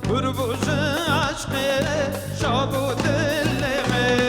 بربوش عشق شاب و دلمه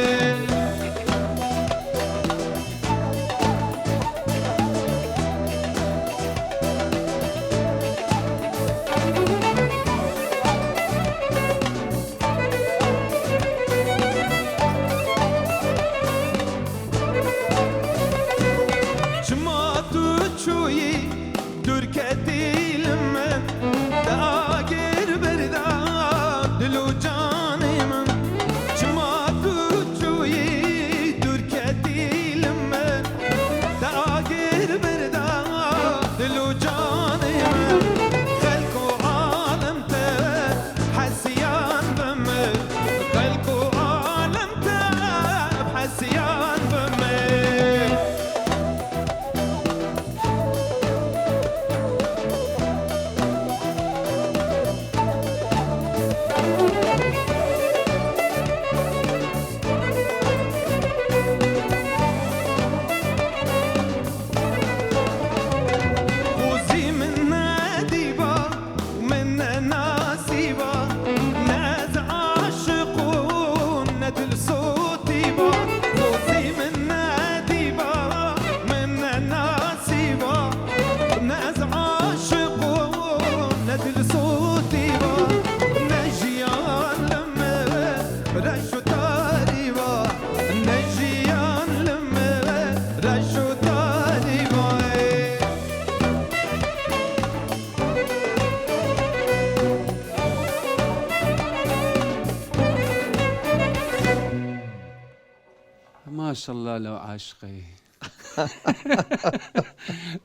ما شاء الله لو عاشقي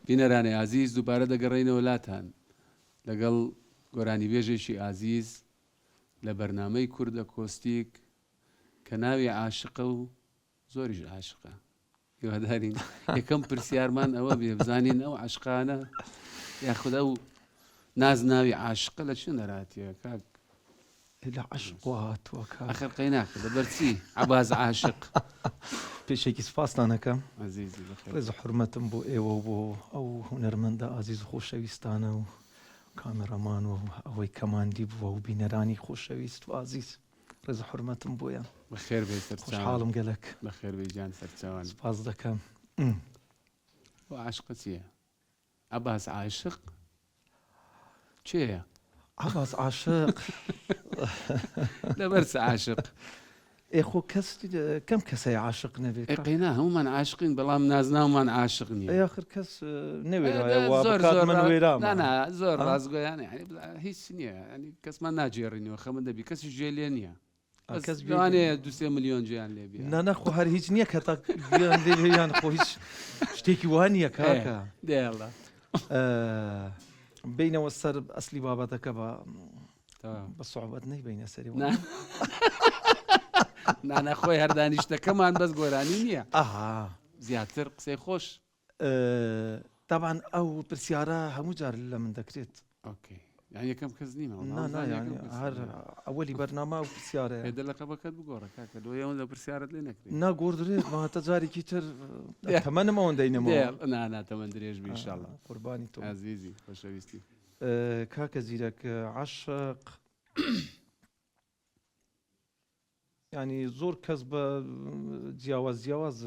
بینەرانی عزیز دووبارە دەگەڕێینەوە وڵاتان لەگەڵ گۆرانی بێژێکی ئازیز لە بەرنامەی کوردە کۆستیک کە ناوی عاشقە و زۆریش عاشقە هیوادارین یەکەم پرسیارمان ئەوە بێ بزانین ئەو عاشقانە یاخود ئەو ناز ناوی عاشقە لە چ نەراتیە کاک لە عشق هاتووە ئەخر قەی ناکە لەبەرچی عەباس عاشق پێشێکی سپاسدانەکەم عزیزی بەخێر ڕێز و حورمەتم بۆ ئێوە بۆ ئەو هونەرمەندە ئازیز و خۆشەویستانە و کامێرەمان و ئەوەی کەماندی بووە و بینەرانی خۆشەویست و ئازیز ڕێز و حورمەتم بۆیان بەخێر بێ سەرچاوان خوشحاڵم گەلک بەخێر بێ گیان سەرچاوان سپاس دەکەم و عاشقە چییە؟ عەباس عاشق چێیە؟ عەباس عاشق لەبەرچ عاشق ئێخۆ کەس کەم کەسەی عاشق نەبێت قەینا هەمومان عاشقین بەڵام نازناومان عاشق نییە ئاخر کەس نەوێرایە من وێرام زۆر ڕازگۆیان هیچ نییە کەسمان ناجێڕینەوە خەمە دەبی کەسی ژێ لێ نییە کەسوانەیە 2 میلیۆن گویان لێبی نەخۆ هەر هیچ نییە کە تایان خۆ هیچ شتێکی وان نییە کاکە دێڵە بینەوە سەر ئەسلی بابەتەکە بە سوعبەت نەیبینە سەری نانەخۆی هەردانیشتەکەمان بەس گۆرانی نییە زیاتر قسەی خۆش تاان ئەو پرسیارە هەموو جار لە من دەکرێت یان یەکەم کەس نیمە هەر ئەوەلی بەرنامە و پرسیارە هێدە لە قەبەکەت بگۆڕە کاکە دۆیەوە لە پرسیارت لێ نەکرێت ناگۆڕدرێت ماتە جارێکی تر تەمەنمەوە دەینەوە ناتەمەند درێژ بیشاڵە قوربانی تۆ عزیزی خۆشەویستی کاکە زیرەک عاشق ینی زۆر کەس بە جیاواز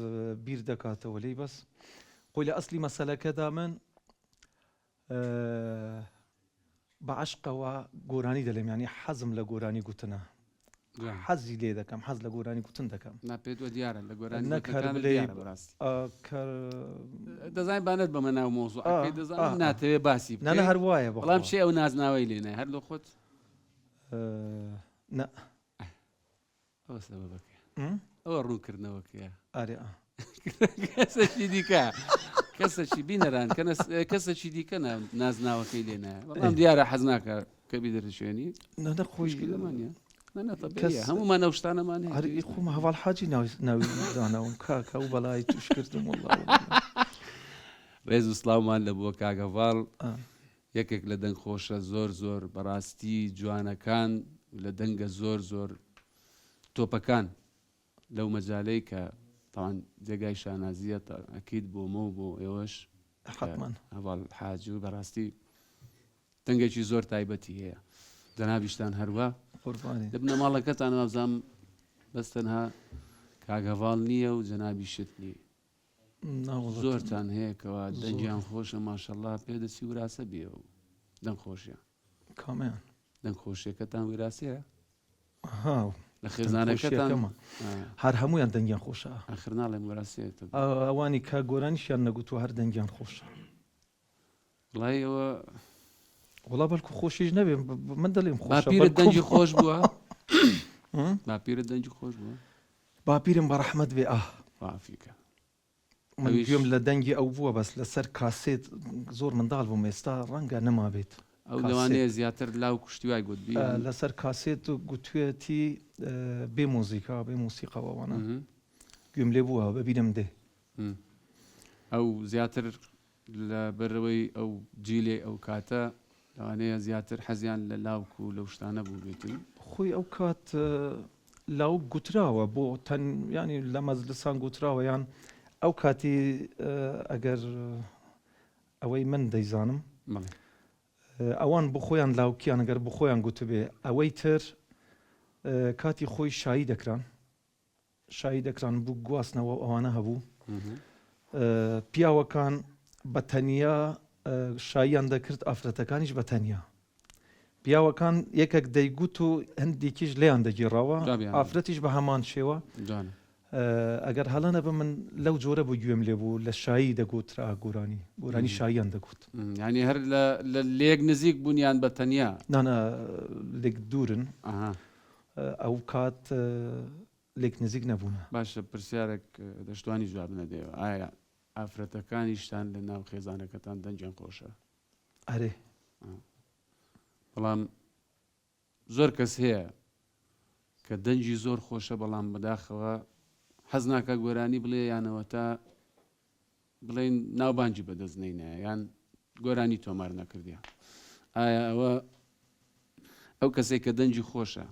بیر دەکاتەوە لی بەس خۆی لە ئەسلی مەسەلەکەدا من بە عشقەوە گۆرانی دەڵێم ینی حەزم لە گۆرانی گوتنە حەزی لێ دەکەم حەز لە گۆرانی گوتن دەکەم ناپێتوە دیارە لە گۆرانی دەزانین بانێت بەمە ناو مۆزوع دەزانم ناتەوێت باسی نانە هەر وایە بەڵام چێ ئەو نازناوەی لێنە هەر لە خۆت ئەوە سەبەبەکە ئەوە ڕوونکردنەوەکەیە کەسێکی دیکە کەسێکی بینەران کەسێکی دیکە نازناوەکەی لێنە بەڵام دیارە حەز ناکە کە بی دەرەشێنی نەدە خۆش لەمانە هەمومان ئەو شتانەمان هەری خۆمە هەواڵ حاجی ناوی دانەوەم کاکە و بەڵای توش کردم ڕێز و سڵاومان لە بۆ کاگەڤاڵ یەکێک لە دەنگ خۆشە زۆر بەڕاستی جوانەکان لە دەنگە زۆر تۆپەکان لەو مەجالەی کە تاوان جێگای شانازیە ئەکیید بۆمە و بۆ ئێوەش حتمان هەواڵ حاجی و بەڕاستی دەنگێکی زۆر تایبەتی هەیە جەنابیشتان هەروە قوربانی لە بنە ماڵەکەتان وابزانم بەس تەنها کاگەڤاڵ نییە و جەنابیشت نییە زۆرتان هەیەکەوە دەنگیان خۆشە ماشەڵڵا پێدەچی وراسە بێ و دەنگ خۆشیان کامیان دەنگ خۆشیەکەتان وراستەیە ها لە خێزانەکەتان هەر هەمویان دەنگیان خۆشە ئاخر ناڵێم وراستێت ئەوانی کە گۆرانیشیان نەگوتووە هەر دەنگیان خۆشە وڵای ئەوە وڵا بەڵکو خۆشیش نەبێ من دەڵێم باپیرت دەنگی خۆش بووە باپیرت دەنگی خۆش بووە باپیرم بە ڕەحمەت بێ ئافیکە من گوێم لە دەنگی ئەو بووە بەس لەسەر کاسێت زۆر منداڵ بووم ئێستا ڕەنگە نەمابێت ئەو لەوانەیە زیاتر لاو کوشتی وای گوت لەسەر کاسێت و گوتوێتی بێ مۆزیکا بێ موسیقاوانە گوێم لێ بووە ببینم دێ ئەو زیاتر لە بەرەوەی ئەو جیلێ ئەو کاتە لەوانەیە زیاتر حەزیان لە لاوک و لەو شتانە بوو بێتن خۆی ئەو کات لاو گوتراوە بۆ تەن ینی لە مەزلسان گوتراوە یان ئەو کاتی ئەگەر ئەوەی من دەیزانم ئەوان بخۆیان لاوکیان ئەگەر بخۆیان گوتبێ ئەوەی تر کاتی خۆی شایی دەکران بوو گواستنەوە ئەوانە هەبوو پیاوەکان بە تەنیا شاییان دەکرد ئافرەتەکانیش بە تەنیا پیاوەکان یەکێک دەیگوت و هەندێکیش لێیان دەگیڕاوە ئافرەتیش بە هەمان شێوە ئەگەر هەڵانە بە من لەو جۆرە بۆ گوێم لێ بوو لە شایی دەگوترا گۆرانی شاییان دەگوت ینی هەر لە لێک نزیک بوونیان بە تەنیا نانە لێک دوورن ئەو کات لێک نزیک نەبوونە باشە پرسیارێک دەشتوانی جواب نەدەوە ئایا ئافرەتەکانیشتان لە ناو خێزانەکەتان دەنجیان خۆشە ئەرێ بەڵام زۆر کەس هەیە کە دەنجی زۆر خۆشە بەڵام بەداخەوە حەز ناکە گۆرانی بڵێ یانەوە تا بڵێن ناوبانجی بەدەستنینە یان گۆرانی تۆمار نەکردیان ئایا ئەو کەسێک کە دەنجی خۆشە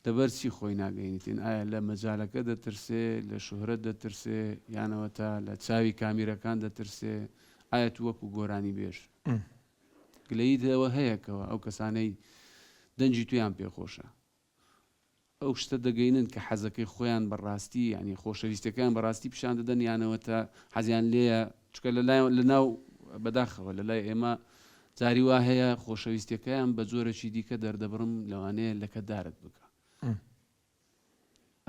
دەبەر چی خۆی ناگەینیتین ئایا لە مەجالەکە دەترسێ لە شوهرەت دەترسێ یانەوە تا لە چاوی کامیرەکان دەترسێ ئایا تو وەکو گۆرانی بێژ گلەییدەوە هەیەکەوە ئەو کەسانەی دەنجی تویان پێخۆشە ئەو شتە دەگەینن کە حەزەکەی خۆیان بەڕاستی ینی خۆشەویستەکان بەڕاستی پیشان دەدەن یانەوە تا حەزیان لێیە چکە لە ناو بەداخەوە لە لای ئێمە جاری وا هەیە خۆشەویستەکەیان بە جۆرەی دیکە دەردەبڕم لەوانەیە لەکەدارت بکە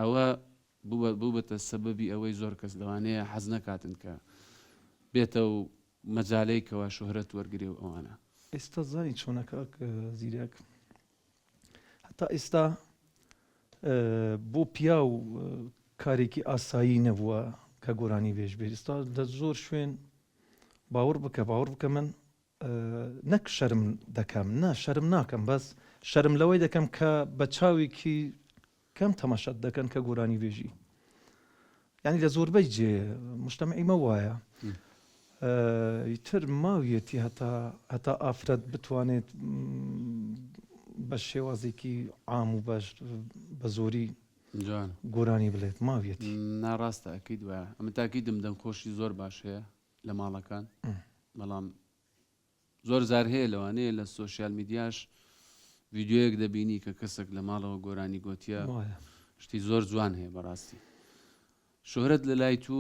ئەوە بوو بەتە سەبەبی ئەوەی زۆر کەس لەوانەیە حەز نەکاتن کە بێتە و مەجالەیەکەوە شوهرەت وەرگری و ئەوانە ئێستا زانی چۆنەکە زیرەک هەتا ئێستا بۆ پیا و کارێکی ئاسایی نەبووە کە گۆرانی بێژ بێت ئێستا لە زۆر شوێن باوەڕ بکە من نەک شەرم دەکەم شەرم ناکەم بەس شەرم لەوەی دەکەم کە بە چاوێکی کەم تەماشات دەکەن کە گۆرانی بێژی ینی لە زۆربەی جێ مشتەمەعیمە وایە تر ماویەتی هەتا ئافرەت بتوانێت بە شێوازێکی عام و بەش بە زۆری گۆرانی بڵێت ماویەتی ناڕاستە ئەکەی دوایە ئەمە تاکیدم دەنگخۆشی زۆر باش هەیە لە ماڵەکان بەڵام زۆر زار هەیە لەوانەیە لە سۆشیال میدیاش ڤیددیۆیەک دەبینی کە کەسێک لە ماڵەوە گۆرانی گۆتیە شتی زۆر جوان هەیە بەڕاستی شوهرەت لە لای تو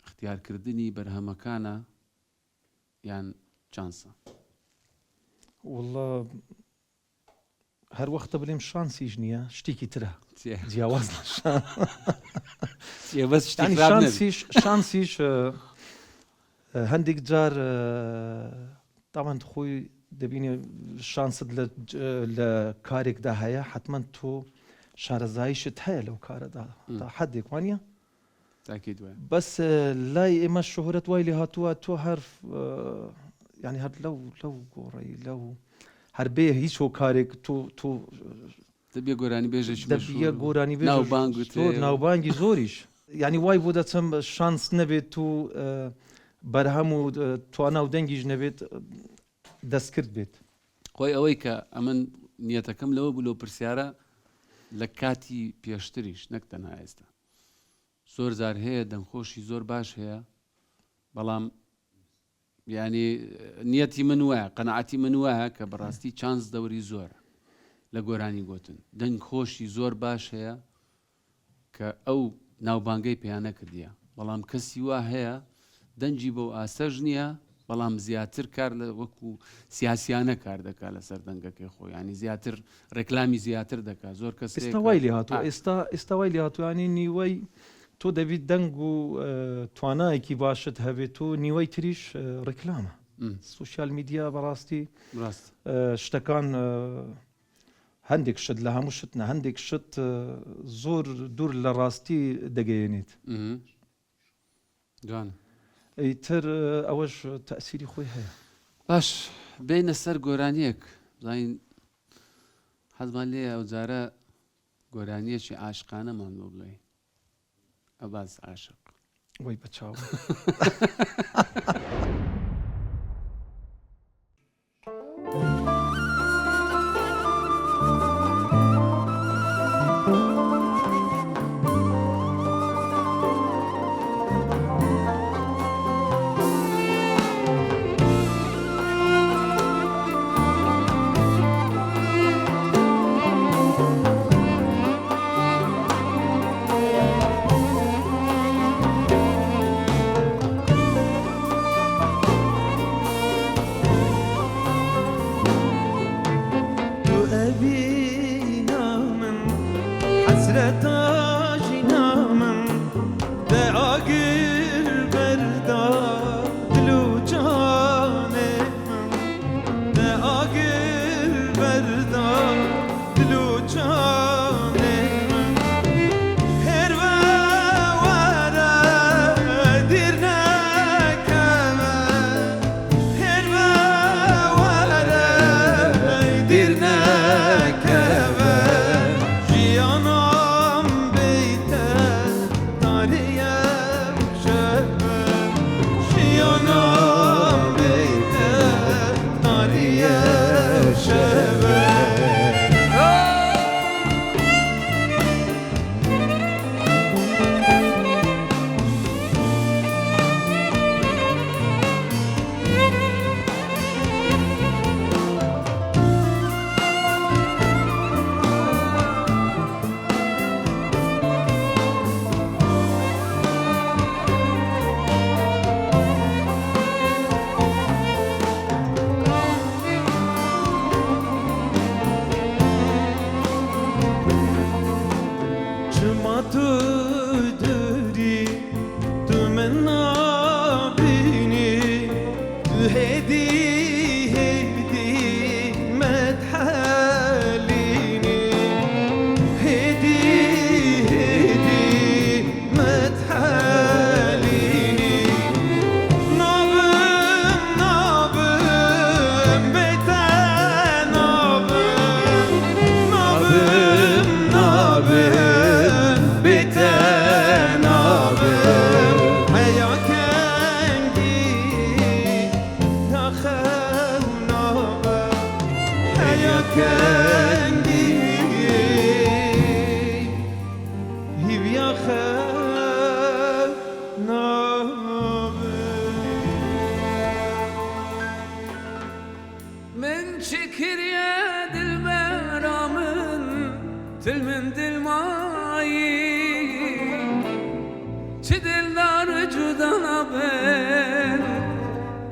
اختیارکردنی بەرهەمەکانە یان چانسە وڵڵا هەر وەختە بڵێم شانسیش نییە شتێکی ترە جیاواز شانسیش هەندێک جار تاوان خۆی دەبینێ شانست لە کارێکدا هەیە حتمما تۆ شارەزاییشت هەیە لەو کارەدا تا حدێک وانە بەس لای ئێمە شوهرەت وای لێ هاتووە تۆ هەر ینی هەر لەو گۆڕی لەو هەر بێ هیچ هۆ کارێک تۆ دەبێ گۆرانی بێژێکی دەبیە گۆرانی بێ ناوبانگی زۆریش ینی وای بۆ دەچەم شانس نەبێت و بەرهەم و توانە و دەنگیش نەبێت دەستکرد بێت خۆی ئەوەی کە ئەمن نیەتەکەم لەوە بوو لەو پرسیارە لە کاتی پێشتریش نەک تەنها ئێستا زۆر زار هەیە دەنگخۆشی زۆر باش هەیە بەڵام یعنی نیەتی من وایە قەنەعەتی من وایە کە بەڕاستی چانس دەوری زۆرە لە گۆرانی گوتن دەنگ خۆشی زۆر باش هەیە کە ئەو ناوبانگەی پێیان نەکردیە بەڵام کەسی وا هەیە دەنجی بەو ئاسەژ نییە بەڵام زیاتر کار لە وەکو سیاسیانە کار دەکات لەسەر دەنگەکەی خۆی ینی زیاتر ڕێکلامی زیاتر دەکات زۆر کەس ئێستا وای لێ هاتووە ئێستا وای لێ هاتووانی نیوەی تۆ دەبیت دەنگ و توانایەکی باشت هەبێت و نیوەی تریش ڕێکلامە سوشیال میدیا بەڕاستی ڕاست شتەکان هەندێک شت لە هەموو شت نە هەندێک شت زۆر دوور لە ڕاستی دەگەیەنێت جوانە ئەیتر ئەوەش تەسیری خۆی هەیە باش بینە سەر گۆرانیەک زین حەزمان لێ ئەو جارە گۆرانیەکی عاشقانەمان بۆ بڵێ ئەباز عاشق وەی بەچاو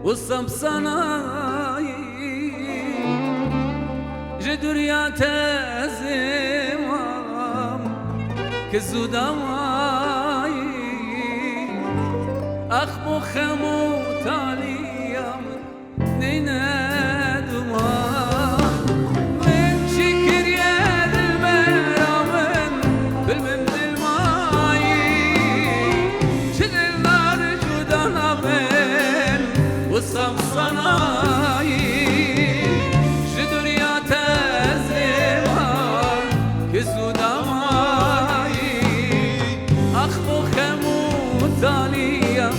وصم صناي جدريا تزمام كزوداي أخبو خمو تاليا نينا دمان من شكر يا المرامن بالمن الماي شدل نار جودانا بين وصم صناي جدريا تزمام كزوداي أخبو خمو تاليا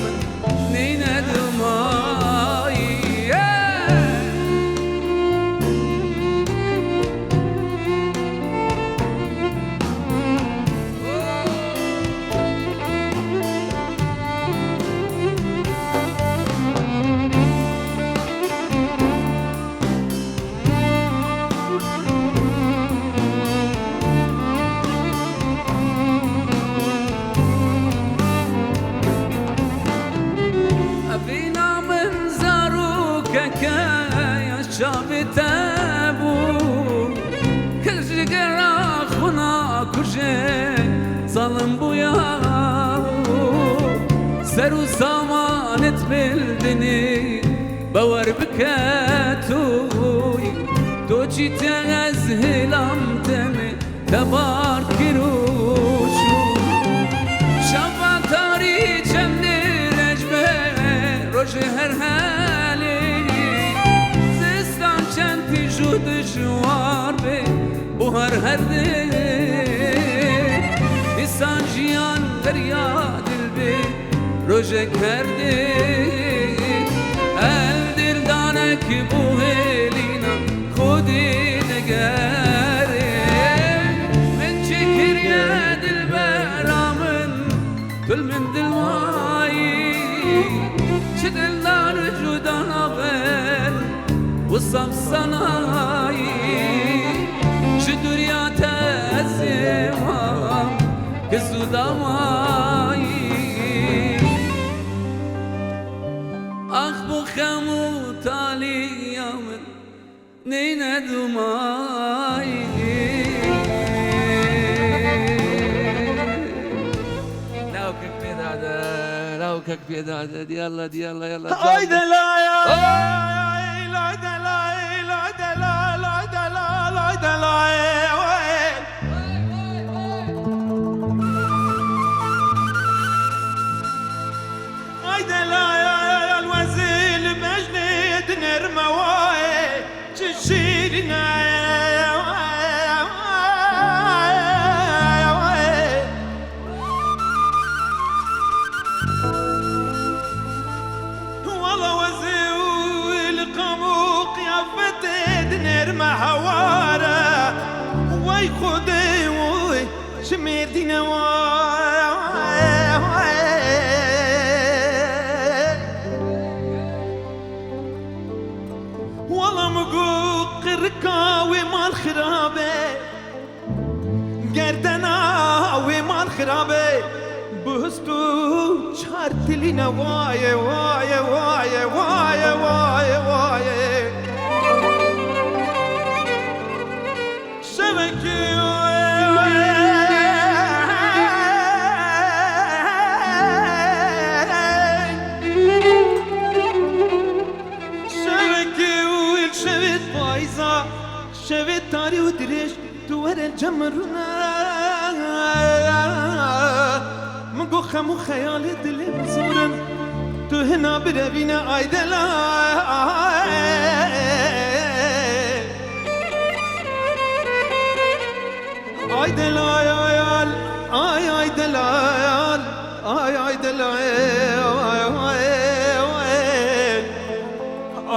نينا دمان ڕۆژێ ساڵم بووە سەر و سامانت بردنی بەوەر بکەتووی تۆچی تێز هێلام تەمێ تەبار کروش شەفاتاری چەم نێرەش بێ ڕۆژێ هەر هەلێ زستان چەند تیژ و دژوار بێ بۆ هەر هەردێ دیسان ژیان دەریا دل بێ ڕۆژێک هەردێ هەر دردانێکی بۆ هێلینە خودی نەگەرێ من چی کردە دلبەرا من دل من دڵوایی چ دلدار جودا نابێن وسام سەنایی چ دوریا تەزێوام کە زوودامایی ئاخ بۆ خەم و تالیە من نینە دومایی لاوکەک پێدادە لاوکەک پێدادە دیاڵە دیاڵە یاڵە Ay delay, ay delay, ay delay, ay delay, ay delay. Ay delay, ay الوزيل مجني دنر مواي تشيرنا والله وزيل قموق يا فتي دنر ما هوارا وي خدي وي شمير دينا والله مقوق الركاوي مال خرابي قردنا ومال خرابي بهستو شارت لنا واي واي واي واي واي واي شبكي شبت تاري ودريش دوار الجمرنا مقو خمو خيالي دلي بزورن تو هنا بربينا اي دلا اي دلا اي دلا اي دلا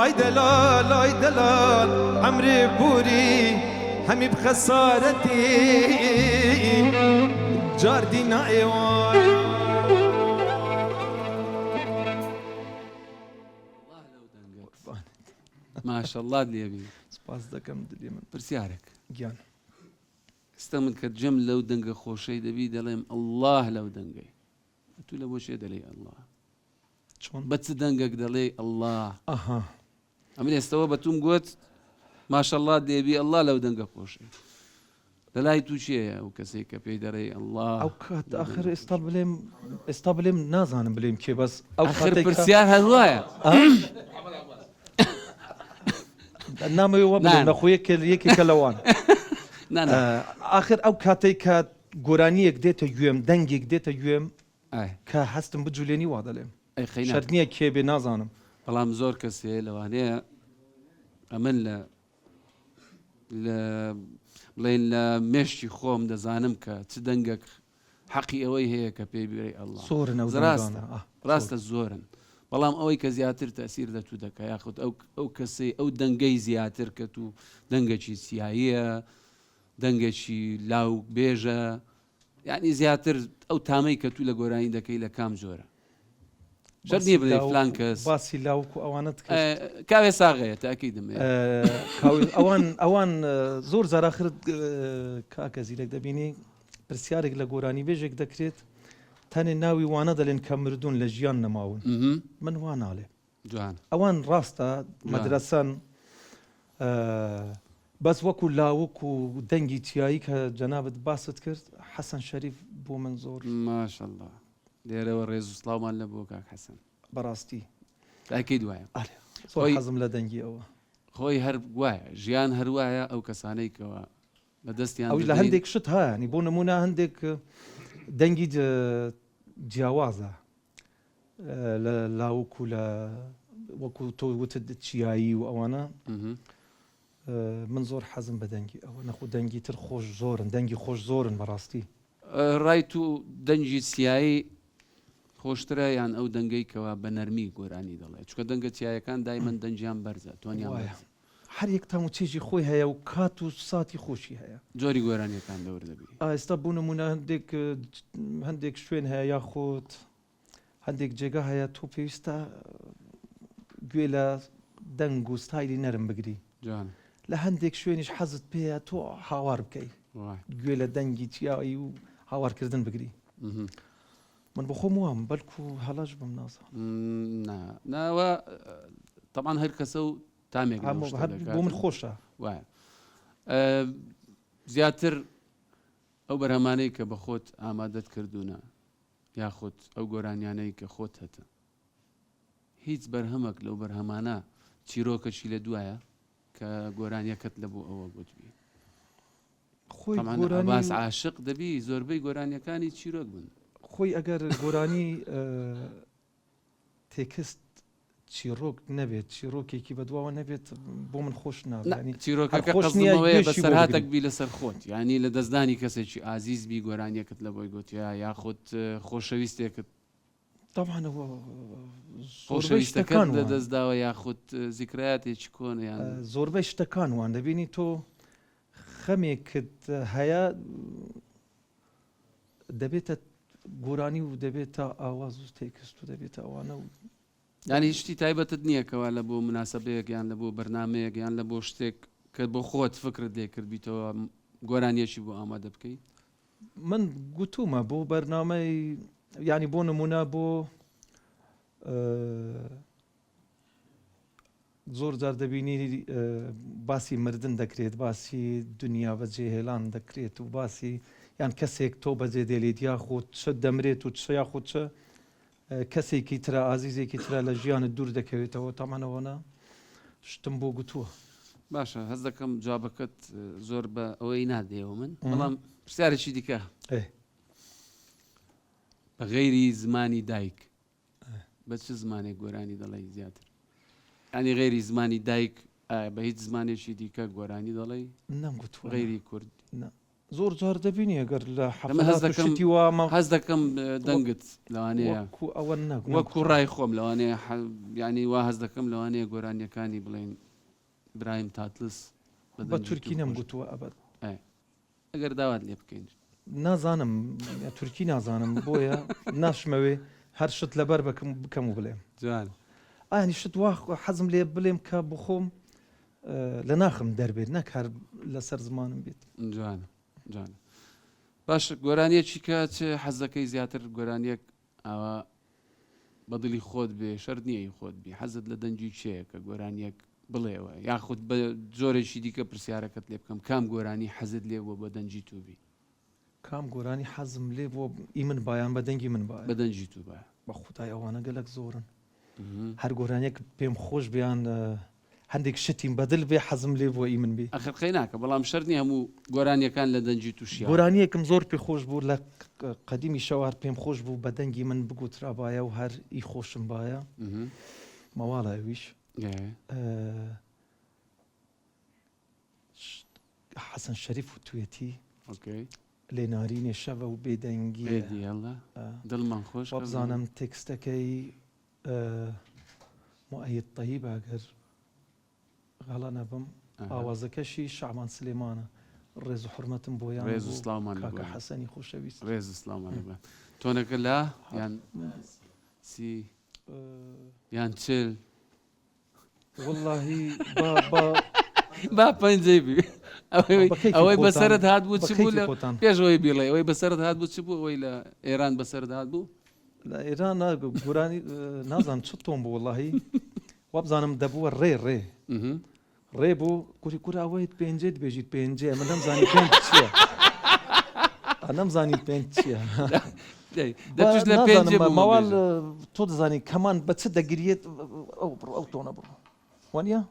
اي دلال اي دلال عمري بوري همي بخسارتي جاردي نايوان والله لو دنگك ما شاء الله دليبي سپاس دەکەم دلێ من پرسیارێک گیان استمد کە جەم لەو دەنگە خۆشەی دەبی دەڵێم الله لەو دەنگەی تو لە بۆ شێ دەڵێ الله چۆن بە چ دەنگێک دەڵێ الله ئاها ئەمن ئێستەوە بەتوم گوت ماشەڵڵا دێبی الله لەو دەنگە خۆشەی لەلای تو چییە ئەو کەسێک کە پێی دەڕێ الله ئەو کات ئاخر ئێستا بڵێم نازانم بڵێم کێ بەس ئەو ئەخر پرسیار هەروایە نامەوێ وە بڵێم نان. نەخۆیە یەکێکە لەوان نانە آخر ئەو کاتێک کە گۆرانیەک دێتە گوێم دەنگێک دێتە گوێم ئای کە هەستم بجولێنی وا دەڵێم ئەی خەینە شەرت نییە کێ بێ نازانم بەڵام زۆر کەسێ لەوانەیە ئەمن بڵێن لە مێشتی خۆم دەزانم کە چ دەنگێک حەقی ئەوەی هەیە کە پێی بێ الله زۆرن ئەو ڕاستە دەنگانە. ڕاستە زۆرن بەڵام ئەوەی کە زیاتر تەسیر دەتوو دەکە یاخود ئەو کەسەی ئەو دەنگەی زیاتر کە تو دەنگێکی سیاییە دەنگێکی لاو بێژە یعنی زیاتر ئەو تامەی کە تو لە گۆرانی دەکەی لە کام زۆرە شەرت نییە بڵێ فلان کەس باسی لاوکو ئەوانت کرد کاوێ ساغەیە تاکی دەمێ ئەوان زۆر زاراخر کاکە زیرەک دەبینی پرسیارێک لە گۆرانی بێژێک دەکرێت تەنێ ناوی وانە دەڵێن کە مردوون لە ژیان نەماون من وا ناڵێ جوان ئەوان ڕاستە مەدرسەن بەس وەکو لاوک و دەنگی چیایی کە جەنابەت باست کرد حەسەن شەریف بۆ من زۆر ماشەڵڵا لێرەوە ڕێز و سڵاومان لە بۆ کاک حەسەن بەڕاستی تاکەی دوایە زۆر خۆی- حەزم لە دەنگی ئەوە خۆی هەر وایە ژیان هەروایە ئەو کەسانەی کەەوە بەدەستیان ئەوش لە هەندێک شت هەیەنی بۆ نمونە هەندێک دەنگی جیاوازە لە لاوک و لە وەکو تۆ وتت چیایی و ئەوانە من زۆر حەزم بە دەنگی ئەوە نەخۆ دەنگی تر خۆش زۆرن دەنگی خۆش زۆرن بەڕاستی ڕایت و دەنجی سیایی خۆشترە یان ئەو دەنگەی کەەوە بە نەرمی گۆرانی دەڵێ چکە دەنگە چیایەکان دایمەن دەنجیان بەرزە تۆنیان وایە. بەرز. هەر یەک تام و چێژی خۆی هەیە و کات و ساتی خۆشی هەیە جۆری گۆرانیەکان دەور دەبی ئێستا بوو نمونە هەندێک شوێن هەیە یاخۆت هەندێک جێگا هەیە تۆ پێویستە گوێ لە دەنگ و ستایلی نەرم بگری جوان لە هەندێک شوێنیش حەزت پێەیە تۆ هاوار بکەی وای. گوێ لە دەنگی چیایی و هاوارکردن بگری من بۆ خۆم وام بەلکو هەڵاش بم نازە ناوە طبعا هەر کەسە و تامێک لەو شتە دەکات. بۆ من خۆشە وایە زیاتر ئەو بەرهەمانەی کە بە خۆت ئامادەت کردوونە یاخود ئەو گۆرانیانەی کە خۆت هەتە هیچ بەرهەمەک لەو بەرهەمانە چیرۆکەشی لە دوایە کە گۆرانیەکەت لە بۆ ئەوە گوتبی خۆی باس عاشق دەبی زۆربەی گۆرانیەکانی چیرۆک بن خۆی ئەگەر گۆرانی تێکست چیرۆک نەبێت چیرۆکێکی بەدواوە نەبێت بۆ من خۆش ناوێت چیرۆکەکە خۆش نییە قەزمەوەیە گوێشی بەسەر بۆ هاتەک بگری. بی لەسەر خۆت یعنی لە دەستدانی کەسێکی ئازیز بی گۆرانیەکەت لە بۆی گوتیا یاخۆت خۆشەویستێکت طبعاەوە خۆشەویستەکەت لە دەستداوە یاخود زیکرایەتێکی کۆنیان زۆربەی شتەکان وان دەبینی تۆ خەمێکت هەیە دەبێتە گۆرانی و دەبێتە ئاواز و تێکست و دەبێتە ئەوانە و ینی شتی تایبەتت نییەکەوە لە بۆ مناسبەیەک یان لە بۆ بەرنمەیەک یان لە بۆ شتێک کە بۆ خۆت فکرت دێکردبییتەوە گۆرانیەشی بۆ ئامادە بکەیت من گوتومە بۆ بەرنامەی ینی بۆ نمونە بۆ زۆر جار دەبینی باسی مردن دەکرێت باسی دنیا بەجێهێلان دەکرێت و باسی یان کەسێک تۆ بەجێ دێلیت یاخۆت چ دەمرێت و چ یاخۆت چە کەسێکی ترە ئازیزێکی ترە لە ژیانت دوور دەکەوێتەوە تامانەوەە شتم بۆ گوتووە باشە هەز دەکەم جوابەکەت زۆر بە ئەوەی نادێەوە من بەڵام پرسیارێکی دیکە بە غەیری زمانی دایک بە چ زمانێک گۆرانی دەڵێ زیاتر ینی غەیری زمانی دایک بە هیچ زمانێکی دیکە گۆرانی دەڵێ نەمگوتووە غەیری کورد زۆر جار دەبینی ئەگەر لە حەفڵاتی وامە هەز دەکەم دەنگت لەوانەیە ئەوە وەکو ڕای خۆم لەوانەیە ینی وا هەز دەکەم لەوانەیە گۆرانیەکانی بڵێن برایم تاتلس بە تورکی نەمگوتووە ئەبەت ئەگەر داوات لێ بکەین نازانم تورکی نازانم بۆیە ناشمەوێ هەر شت لەبەر بکەم و بڵێم جوان ئانی شت وا حەزم لێ بڵێم کە بخۆم لە ناخم دەربێت نەک هەر لەسەر زمانم بێت جوانە جوانە باش گۆرانیەکی کە چ حەزەکەی زیاتر گۆرانیەک ئەوە بەدڵی خۆت بێ شەر نییە خۆت بی حەزت لە دەنجی چەیە کە گۆرانیەک بڵێەوە یاخود بە جۆرێکی دیکە پرسیارەکەت لێ بکەم کام گۆرانی حەزت لێوە بە دەنجی تووبی کام گۆرانی حەزم لێ بۆ ئی من بایان بە دەنگی من بە دەنجی تو بە بە خودای ئەوانە گەلک زۆرن هەر گۆرانیەک پێم خۆش بیان هەندێک شتیم بەدل بێ حەزم لێ بۆ ئی من بێ ئەخر قەی ناکە بەڵام شەرنی هەموو گۆرانیەکان لە دەنجی تووشی گۆرانیەکم زۆر پێ خۆش بوو لە قەدیمی شەوار پێم خۆش بوو بە دەنگی من بگوترابایە و هەر ئی خۆشم باە مەواڵە ئەویش حەسەن شەریف و توێتی لێنارینێ شەوە و بێدەنگی دڵمان خۆش بزانم تێکستەکەی مؤید طەیب ئەگەر غەڵە نەبم ئاوازەکەشی شعبان سلێمانە ڕێز و حورمەتم بۆیان ڕێز و سڵاومان کاکە حەسەنی خۆشەویست ڕێز و سڵاومان لەبە تۆنەکە لا یان سی یان چل واللهی با پەنجەی بی ئەوەی بەسەرت هات بوو چ بوو لە پێشەوەی بیڵێ ئەوەی بەسەرت هات بوو چ بوو ئەوەی لە ئێران بەسەرت هات بوو لە ئێران گۆرانی نازانم چ تۆم بوو واللهی وا بزانم دەبووە ڕێ ڕێبوو کوری کورا ئەوەیت پێنجێت بێژیت پێنجێ من نەمزانی پێنج چییە نەمزانی پێنج چییە دەتوش لە پێنجێ ماوەڵ تۆ دەزانی کەمان بە چ دەگریێت ئەو بڕۆ ئەو تۆنە بڕۆ وانە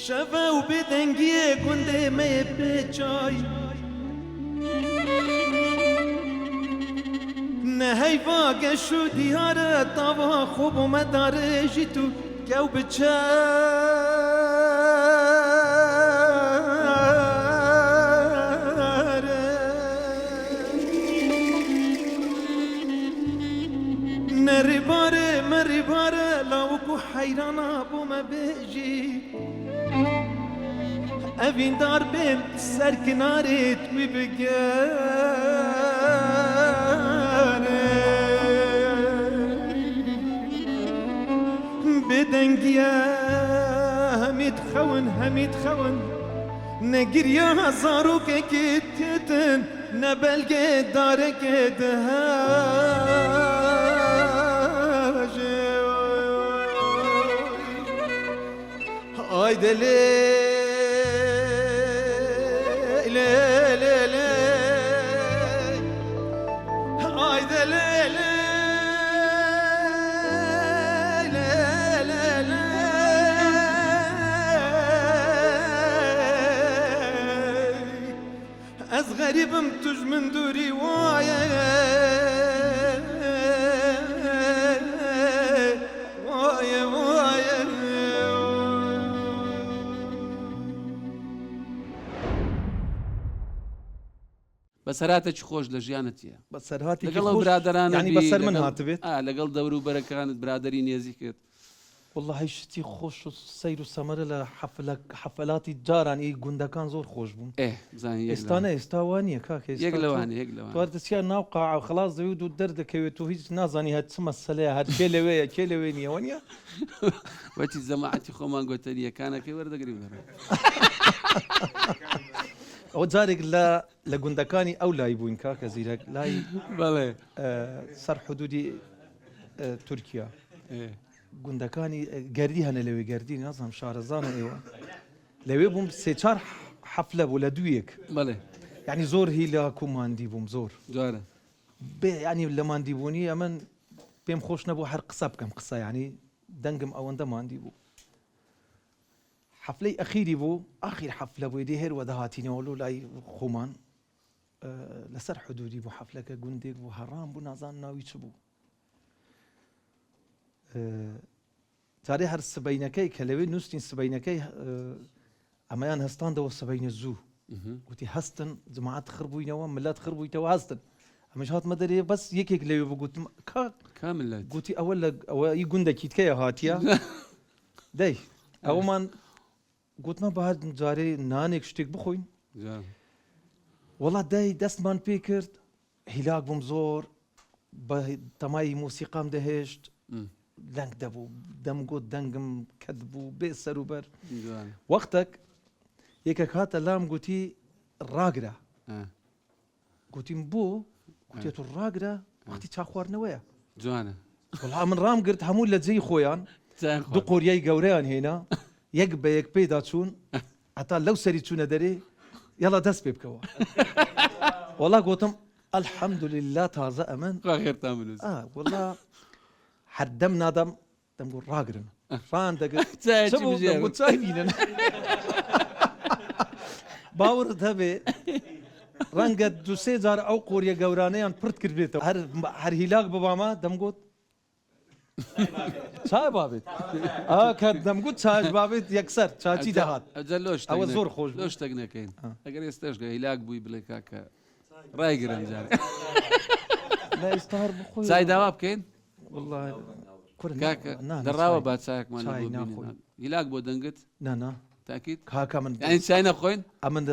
شەڤە و بێدەنگیە گوندێ مەیە بێجای نەهەیڤا گەش و دیارە تاوا خۆ بۆ مەدارێژیت و گەو بچارە نەڕێبارە مەڕێبارە لاوەکو حەیرانە بۆ مەبێژی ئەڤین دار بێن سەر کنارێت وی بگەرە بێدەنگیە هەمیت خەون نەگریە هەزارۆکێکێت تێتن نەبەلگێ دارێکێت هەژێ ئای دەلێ از غریبم توش من دوری وایه وایه وایه بەسەراتێکی خۆش لە ژیانەتە بە سەرهاتی لەگەڵ ئەو برادرانە ینی بەسەر من هاتبێت لەگەڵ دەور و بەرەکانت برادری نێزیکرد والله شتی خۆش و سەیر و سەمەرە لە حەفەلاتی جاران ئی گوندەکان زۆر خۆش بوون ئێستانە ئێستاوان نییە کاکە یەک لەوانە توار دەچیان ناو قاع خلاص دەوێت و دەردەکەوێت و هیچ نازانی هەر چ مەسەلەیە هەر کێ لەوەیە کێ لەوێ نییەوە نیە وەتی زەماعەتی خۆمان گۆتەریەکانەکەی وەردەگری بەرە ئەوە جارێک لە گوندەکانی ئەو لای بووین کاکە زیرەک لای بەڵێ سەر حدودی تورکیا گوندەکانی گەردی هەنە لەوێ گەردی نازانم شارەزانە ئێوە لەوێ بووم سێ چار حەفلە بوو لە دوویەک بەڵێ یعنی زۆر هیلاک و ماندی بووم زۆر جوارە ینی لە ماندیبوونی ئەمن پێم خۆش نەبوو هەر قسە بکەم قسە ینی دەنگم ئەوەندە ماندی بوو حەفلەی ئەخیری بوو ئاخیر حەفلە بووی دێ هێر وەدەهاتینەوەڵ و لای خۆمان لەسەر حدودی بوو حەفلەکە گوندێک بوو هەڕام بوو نازان ناوی چ بوو جارێ هەر سبەینەکەی کە لەوێ نووسین سبەینەکەی ئەمەیان هەستاندەوە سبەینە زوو گوتی هەستن جماعەت خڕ بووینەوە ملەت خڕ بوویتەوە هەستن ئەمەش هاتمە دەرێ بەس یەکێک لەوێ بگوتم کامل گوتی ئەوە ئی گوندێکی تکەیە هاتیە دەی ئەوەمان گوتمە بەهار جارێ نانێک شتێک بخۆین وەڵا دای دەستمان پێ کرد هیلاک بووم زۆر بە تەمای مۆسیقام دەهێشت لەنگ دەبوو دەمگوت دەنگم کەت بوو بێ سەروبەر جوانە وەختێک یەکێک هاتە لام گوتی ڕاگرە گوتیم بۆ گوتێت و ڕاگرە وەختی چا خواردنەوەیە جوانە وڵا من ڕام گرت هەموو لە جێی خۆیان دوو قۆریای گەورەیان هێنا یەک بە یەک پێدا چوون هەتا لەو سەری چوونە دەرێ یاڵا دەست پێ بکەوە وەڵا گوتم الحەمدولله تازە ئەمن خێرتان بنووس وەڵا هەردەم نادەم دەمگوت ڕاگرن ڕان دەگرت چای بینن باوەڕت هەبێ ڕەنگە دو سێ جار ئەو قۆریە گەورانەیان پرت کردێتەوە هەر هیلاک ببامە دەمگوت چای بابێت کە دەمگوت چاش بابێت یەکسەر چاچی دەهات ئەوە زۆر خۆش لۆ شتێک نەکەین ئەگەر ئێستاش هیلاک بووی بڵێ کاکە ڕایگرم جارێ ئێستا بخۆی چای داوا بکەین والله کاکە دەڕاوە با چایەکمان هیلاک بۆ دەنگت نانا تاکید کاکە من یعنی چای نەخۆین ئەمن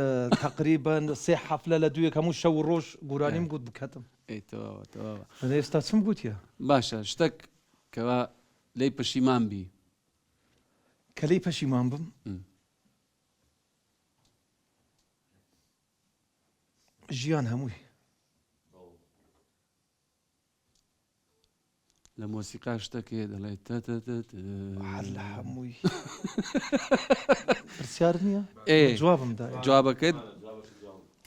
تقریبان سێ حەفلە لە دوویەک هەموو شەو ڕۆژ گورانیم گوت بکەتم ئێستا چم گوتیە باشە شتێک کەوا لی پەشیمان بی کە لی پەشیمان بم ژیان هەمووی لە مۆسیقا شتێکێ دەڵێ هەر لە هەمووی پرسیار نییە جوابم دا جوابەکەت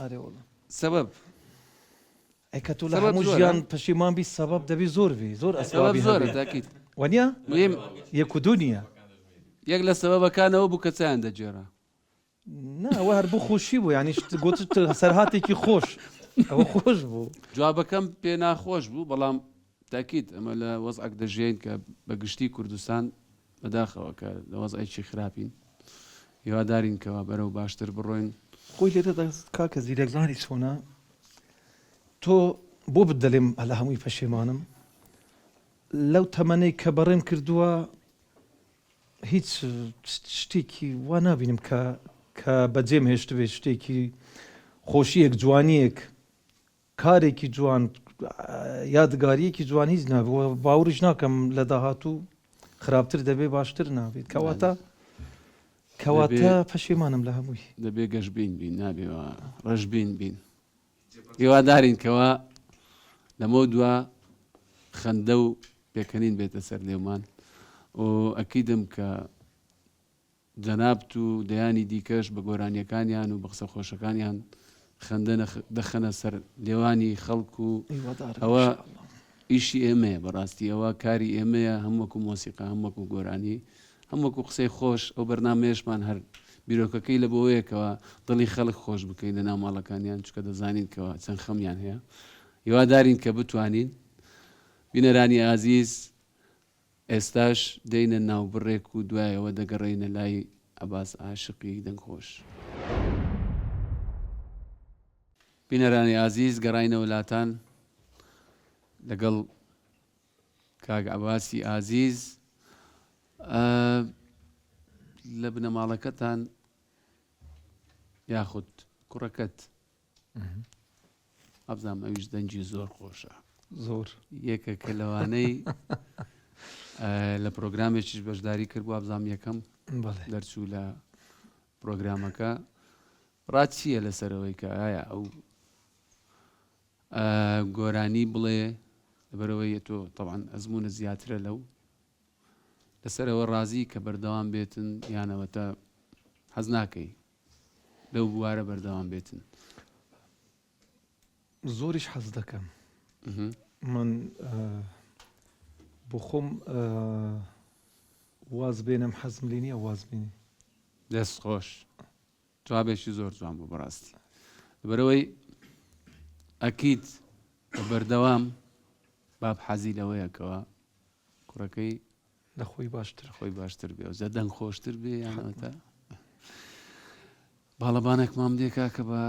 ئەرێ وڵە سەبەب ئەکە تۆ لە هەموو ژیان پەشیمان بی سەبەب دەبی زۆر بی زۆر ئەسبابی زۆرە تاکید وانە مهم یەک و دوو نییە یەک لە سەبەبەکانەوە بوو کە چیان دەجێڕە ناوە هەر بوو خۆشی بوو ینی گوت سەرهاتێکی خۆش ئەوە خۆش بوو جوابەکەم پێ ناخۆش بوو بەڵام تاکید ئەمە لە وەزعک دەژێن کە بەگشتی کوردستان بەداخەوە کە لە وەزعێکی خراپین هیوادارین کەوا بەرەو باشتر بڕۆین خۆی لێرە کاکە زیرەکزانی چۆنە تۆ بۆ بدەڵێم هەلە هەمووی پەشێمانم لەو تەمەنەی کە بەڕێم کردووە هیچ شتێکی وا نابینم کە بەجێم هێشت بێت شتێکی خۆشیەک جوانیەک کارێکی جوان یادگاریەکی جوان هیچ نابێت باوریش ناکەم لە داهاتوو خراپتر دەبێ باشتر نابێت کەواتە پەشێمانم لە هەمووی دەبێ گەشتبین بین نابێەوە ڕەشبین بین هیوادارین کەوا لەمە دووە خەندە و پێکەنین بێتە سەر لێمان و ئەکیدم کە جەنابەت و دەیانی دیکەش بە گۆرانیەکانیان و بە قسە خۆشەکانیان خەندە دەخەنە سەر لێوانی خەڵک و ئەوە ئیشی ئێمەیە بەڕاستی ئەوە کاری ئێمەیە هەمووەکو مۆسیقا هەمووەکو گۆرانی هەمووەکو قسەی خۆش ئەو بەرنامەیەشمان هەر بیرۆکەکەی لە بۆیەکەوە دڵی خەڵک خۆش بکەین لە ناو ماڵەکانیان چکە دەزانین کەەوە چەند خەمیان هەیە هیوادارین کە بتوانین بینەرانی ئازیز ئێستاش دەینە ناوبڕێک و دوایەوە دەگەڕێینە لای عەباس عاشقی دەنگخۆش بینەرانی ئازیز گەڕاینە وڵاتان لەگەڵ کاک عەباسی ئازیز لە بنەماڵەکەتان یاخود کوڕەکەت ئەبزانام ئەویش دەنجی زۆر خۆشە زۆر یەکە کە لەوانەی لە پرۆگرامێکیش بەشداری کرد بۆ ئەبزانام یەکەم دەرچوو لە پرۆگرامەکە ڕاچیە لەسەرەوەی کە ئایا ئەو گۆرانی بڵێ لەبەرەوەی تۆ تەواان ئەزمونە زیاترە لەو لەسەرەوە ڕازی کە بەردەوام بێتن یانەوەتە حەز ناکەی لەو بوارە بەردەوام بێتن زۆریش حەز دەکەم من بۆ خۆم واز بێنم حەزم لێ نییە واز بینی دەست خۆش جوابێکی زۆر جوان بوو بەڕاستی لەبەرەوەی ئەکید بە بەردەوام باب حەزی لەوەیەکەوە کوڕەکەی لە خۆی باشتر خۆی باشتر بێ و زەدەنگ خۆشتر بێ یانەوەتە باڵەبانێکمان دێکا کە بە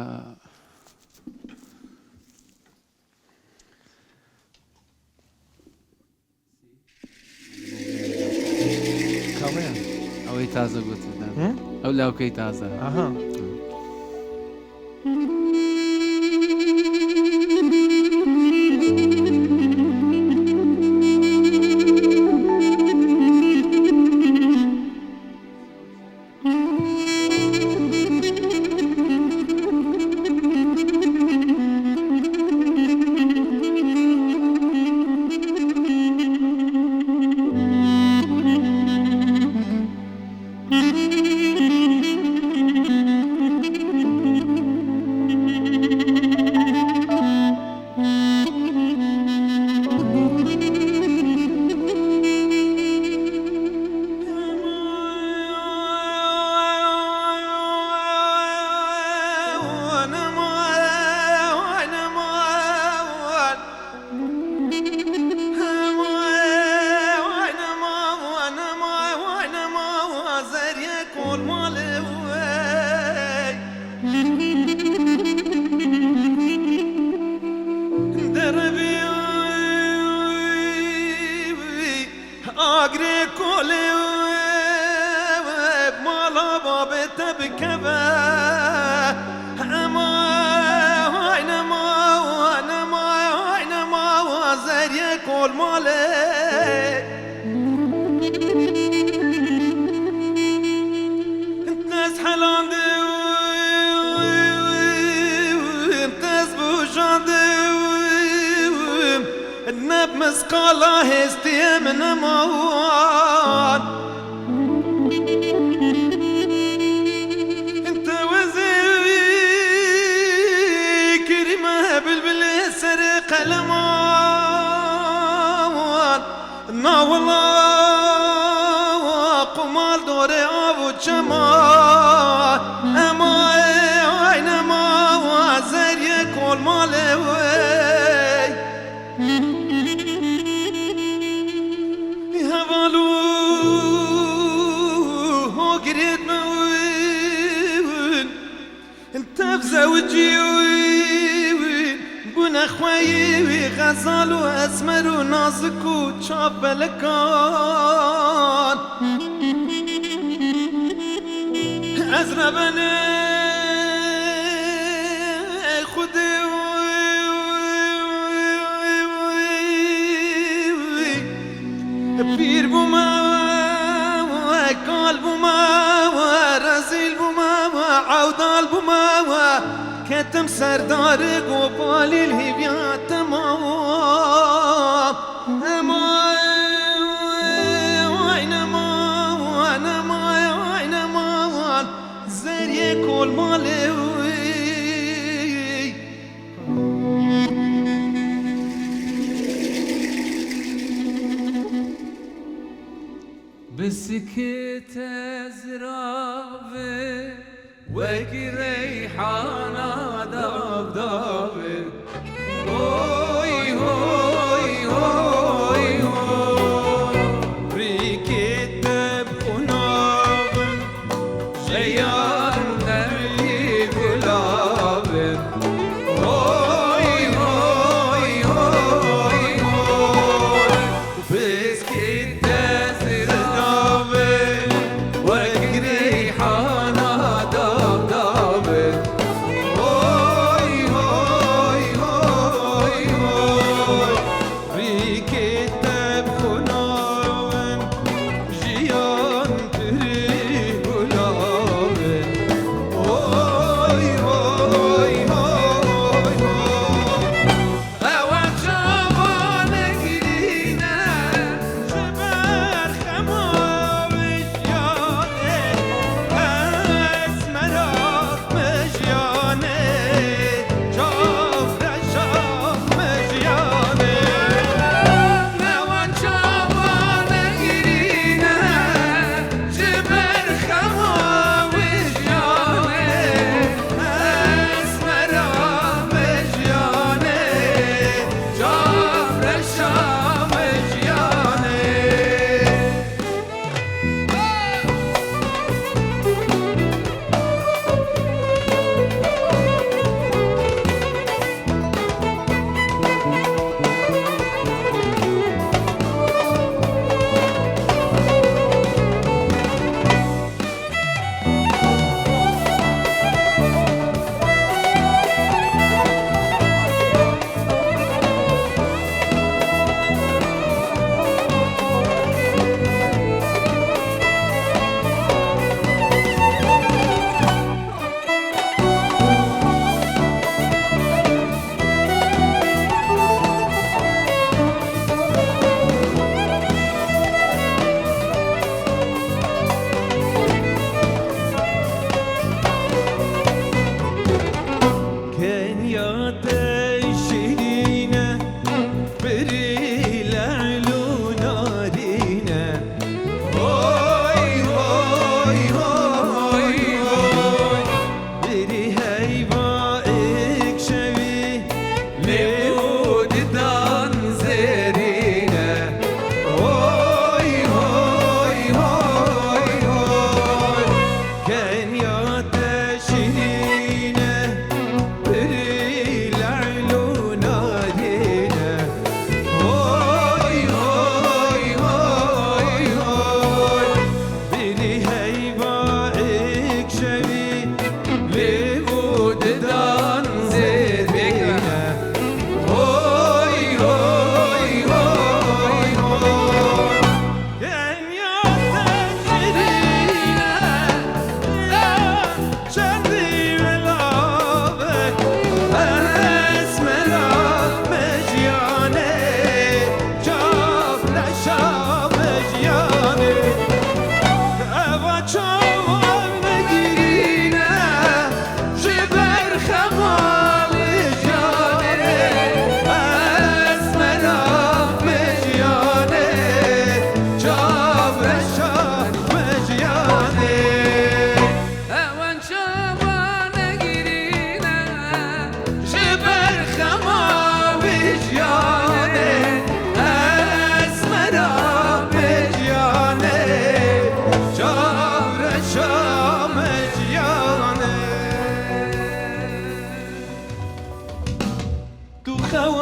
ئەوەی تازە گوتن ئەو لاوکەی تازە كل مالك انت حلان انت بوجان النب مسقاله هستي من موان انت وزي كريمه بلبل سرق لمان والله قمال دوري ابو جمال اما اينما زريه كل مالي انت بزوجي بنا خوي غزال واسمر ونازك وشاب لكان ازربني خدي بير بوما قلب بوما رزيل بوما عودال بوما كتم سردار قبالي الهبيات تمام اينما زريه كل مالي بسكت ازرافه وكي ريحانه دبدبه هوي هوي هوي هوي ريكت بناغ جيار نبي بلابه هوي هوي هوي هوي بسكت وكي ريحانه دبدبه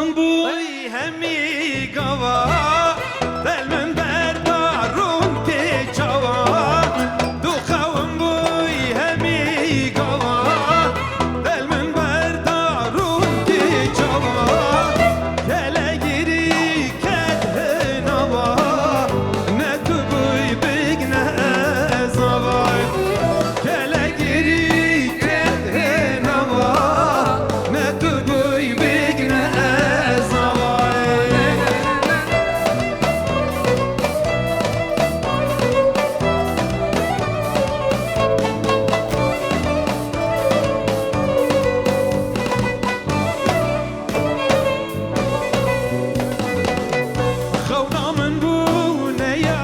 خون بوی همی گوا دل من بردارون که چوا دو خون بوی همی گوا دل من بردارون که چوا کله گیری کده نوا نه تو بوی بگنه زوای کله گیری کده نوا نه تو بوی بگنه زوای خونا من بونه یا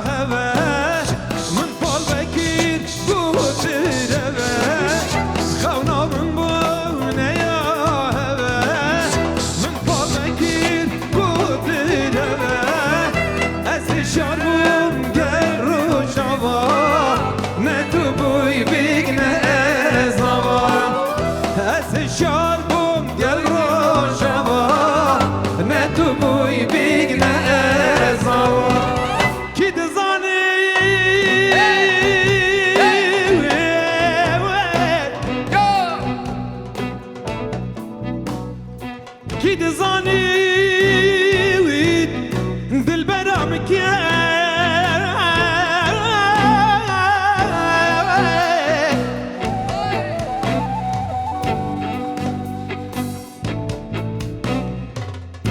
هوش من پال بکیر بود روش خونا من بونه یا هوش من پال بکیر بود روش از شاربون گر رو شوا نه تو بوی بگنه زوان از شاربون گر رو شوا نه تو بوی بگنه زوان کی دزانی کی دزانی دل برام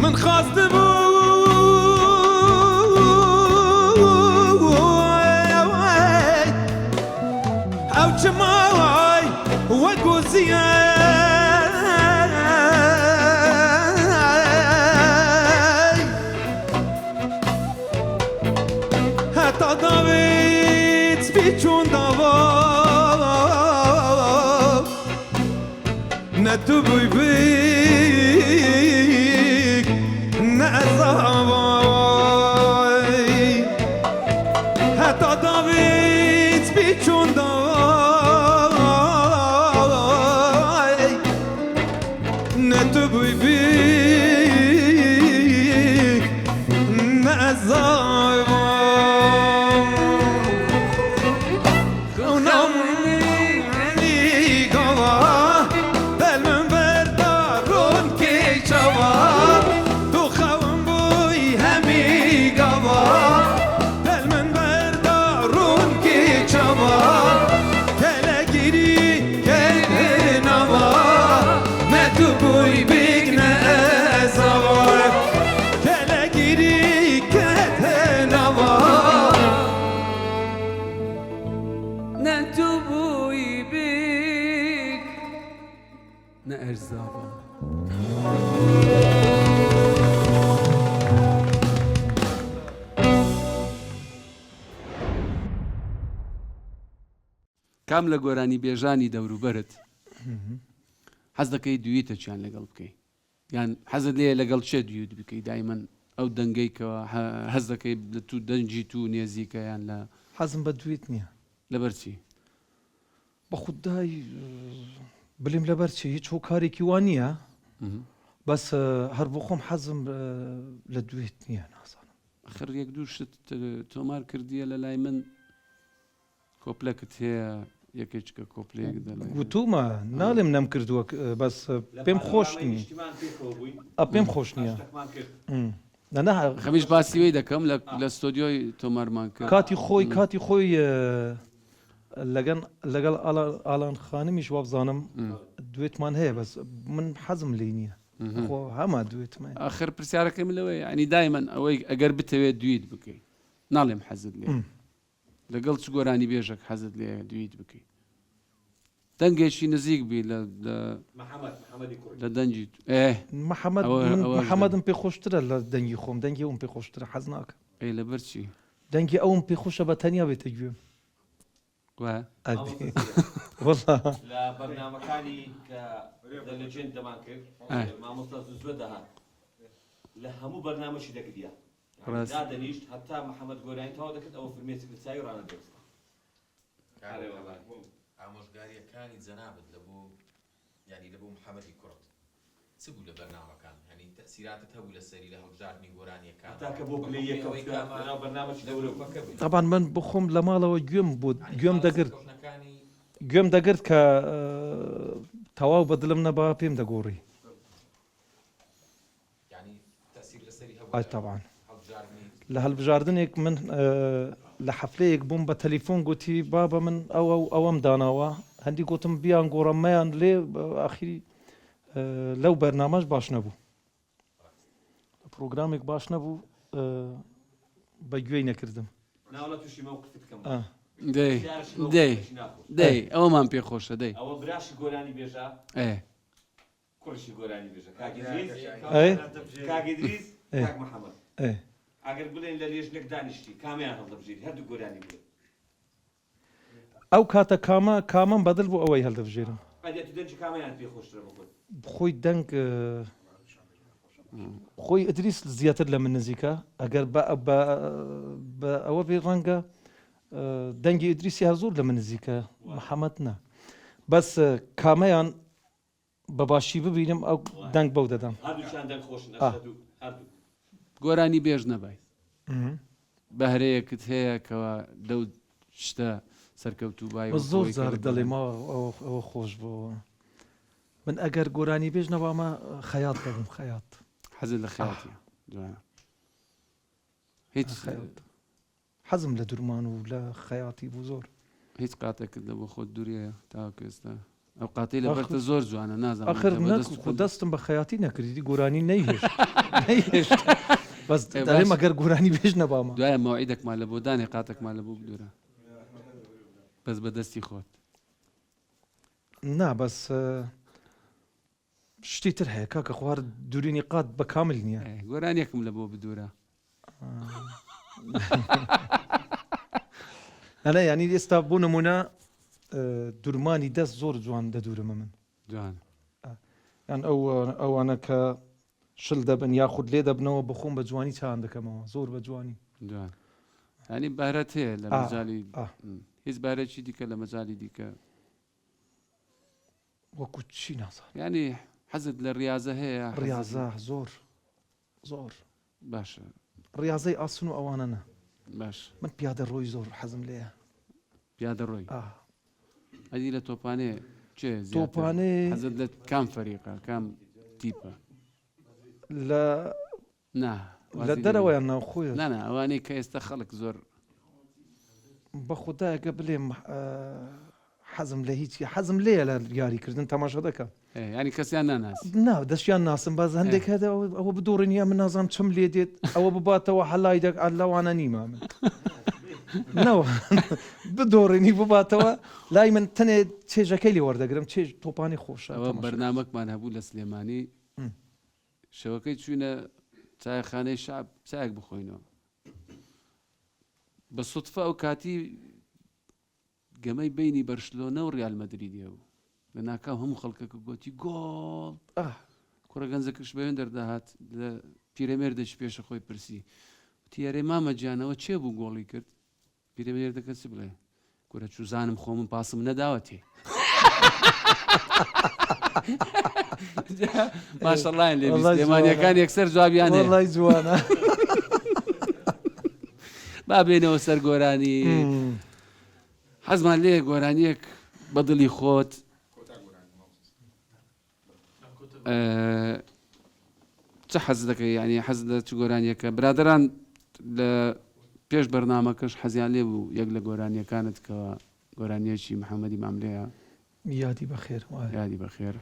من خواست او چمای و گوزی حتی داوید بیچون داوا نه تو بوی بیگ نه زوای حتی داوید بیچون داوای نه تو بوی بیگ نه زوای خونم نیگوا دل من بردارون که چوا تو خوام بوی همی گوا دل من بردارون که چوا کله گیری که نوا نه تو بوی بگنه زوا کله گیری که نوا نه تو بوی بیگ نه ارزاوا کام لە گۆرانی بێژانی دەوروبەرت حەز دەکەی دویتەچیان لەگەڵ بکەی یان حەزت لێ لەگەڵ چێ دویت بکەی دایمەن ئەو دەنگەیکەوە حەز دەکەی لە تو دەنجی تو نێزیکەیان لە حەزم بە دوێت نییە لەبەرچی بە خوددای بلیم لەبەر چی هیچ هۆکارێکی وان نییە بەس هەر بۆ خۆم حەزم لە دوێت نییە نازانم ئەخر یەک دوو شت تۆمار کردیە لە لای من کۆپلەکت هەیە یەکێچکە کۆپلەیەک دەڵێ گوتومە ناڵێم نەم کردووە بەس پێم خۆش نییە پێم خۆش نییە خەمیش باسیوەی دەکەم لە ستۆدیۆی تۆمارمان کرد کاتی خۆی لەگەڵ ئالان خانمیش وابزانم دوێتمان هەیە بەس من حەزم لێ نییە خۆ هەما دوێتمان ئاخر پرسیارەکەم لەوەی ینی دایمەن ئەوەی ئەگەر بتەوێت دویت بکەی ناڵێم حەزت لێ لەگەڵ چ گۆرانی بێژێک حەزت لێ دویت بکەی دەنگێکی نزیک بی لە دەنجی محەممەدم پێ خۆشترە لە دەنگی خۆم دەنگی ئەوم پێ خۆشترە حەز ناکە ئەی لەبەرچی دەنگی ئەوم پێ خۆشە بە تەنیا بێتە گوێم لە بەرنامەکانی کە دەلەجێن دەمان کرد مامۆستا زوزوە دەهات لە هەموو بەرنامەشی دەکردە دادەنیشت هەتا محەممەد گۆرانی تەواو دەکرد ئەوە فرمێ سکرتایی ڕانە دەوەستا ئامۆژگاریەکانی جەنابەت لەبوو ینی لەبوو محەممەدی کوڕت چ بوو لە بەرنامەکان هەنی تەسیراتت هەبوو لە سەری لە هەڵبژاردننی گۆرانیەکان تا کە بۆ پلەی یەکەم لەناو بەرنامەی دەورە طبعا من بخۆم لە ماڵەوە گوێم دەگرت کەوتنەکانی گوێم دەگرت کە تەواو بەدڵم نەبا پێم دەگۆڕی یعنی تەسیر لەسەری هەبوو ئای طبعا هەڵبژاردننی لە هەڵبژاردنێک من لە حەفلەیەک بووم بە تەلیفۆن گوتی بابە من ئەوەم داناوە هەندی گوتم بیان گۆڕەمەیان لێ ئاخری لەو بەرنامەش باش نەبوو پرۆگرامێک باش نەبوو بە گوێی نەکردم ناوڵە تووشی مەوقفت بکەم دەی ئەوەمان پێخۆشە دەی ئەوە براشی گۆرانی بێژە کوڕشی گۆرانی بێژە کاگیدریز کاک محەممەد ئەگەر بڵێن لە لێژنێک دانیشتی کامیان هەڵدەبژێری هەردوو گۆرانی بێ ئەو کاتە کامەم بەدڵ بوو ئەوەی هەڵدەبژێرم ئەدێت دەنجی کامیان پێ خۆشترە بخۆت خۆی دەنگ خۆی ئەدریس زیاتر لە من نزیکە ئەگەر بە ئەوە بێ ڕەنگە دەنگی ئیدریسی هەزوور لە من نزیکە محەممەد نا بەس کامەیان بە باشی ببینم ئەو دەنگ بەو دەدەم هەردووشان دەنگ خۆشن هەردوو گۆرانی بێژ نەبای بەهرەیەکت هەیە کەەوە دەو شتە سەرکەوتو بای زۆر زار دەڵێ ما ئەوە خۆش بۆ من ئەگەر گۆرانی بێژ نەبامە خەیات دەبم خەیات حەزت لە خەیاتی جوانە هیچ حەزم لە دوورمان و لە خەیاتی بوو زۆر هیچ قاتێکت لە بۆ خۆت دووریە تاکە ئێستا ئەو قاتی لە بەرتە زۆر جوانە نازانم ئاخر دەستم بە خەیاتی نەکردی گۆرانی نەیهێشت بەس دەڵێ مەگەر گۆرانی بێژ نەبامە دوایە مەوعیدێکمان لە بۆ دانێ قاتێکمان لە بۆ بدورە بەس بەدەستی خۆت نا بەس شتی تر هەیە کاکە خوار دوورینی قات بە کامل نییە گۆرانیەکم لە بۆ بدورە ئەنە ینی ئێستا بۆ نمونە دوورمانی دەست زۆر جوان دەدورمە من جوان یان ئەوانە کە شل دەبن یاخود لێ دەبنەوە بخۆم بە جوانی چیان دەکەمەوە زۆر بە جوانی جوان ینی بارەت هەیە لە مەجای هیچ بارێکی دیکە لە مەجای دیکە وەکو چی نازان ینی حەزت لە ڕاضە هەیە ڕاضە زۆر باشە ڕاضەی ئاسن و ئەوانەنە باش من پیادە ڕۆی زۆر حەزم لێە پیادە ڕۆی ئەدی لە تۆپانێ چێ تۆپانێ حەزت لە کام فەریقە کام تیپە لە دەرەوەیان ناوخۆیە نانە ئەوانەی کە ئێستا خەڵک زۆر بە خوددایەکە بلێم حەزم لە هیچی حەزم لێە لە یاریکردن تەماشا دەکەم ینی کەسیان ناناس دەستیان ناسم باز هەندێک هەدا ئەوە بدۆڕنیە من نازانم چم لێ دێت ئەوە بباتەوە حەلای لەوانە نیمە من بدۆڕێنی بباتەوە لای من تەنێ چێژەکەی لێ وەردەگرم چێژ تۆپانی خۆشە ئەوە بەرنامەکمان هەبوو لە سلێمانی شەوەکەی چوینە چایخانەی شعب چایەک بخۆینەوە بە سوتفە ئەو کاتی گەمەی بینی بەرشلۆنە و ڕیال مەدریدیە بوو لە ناکاو هەموو خەڵکەکە گوتی گۆڵ کوڕە گەنجەکەش بەوێن دەرداهات لە پیرەمێردەش پێشە خۆی پرسی تیارێ مامە گیانەوە چێ بوو گۆڵی کرد پیرەمێردەکە چ بڵێ گورە چوزانم خۆمم پاسم نەداوەتێ ماشەڵڵایان لێ سلێمانیەکان یەکسەر جوابیان وەڵای جوانە با بێنەوە سەر گۆرانی حەزمان لێ گۆرانیەک بەدڵی خۆت چه حەز دەکەی ینی حەز لە چ گۆرانیەکە برادران لە پێش بەرنامەکەش حەزیان لێ بوو یەک لە گۆرانیەکانت کەەوە گۆرانیەکی محەممەدی ماملەیە یادی بەخێر یادی بەخێر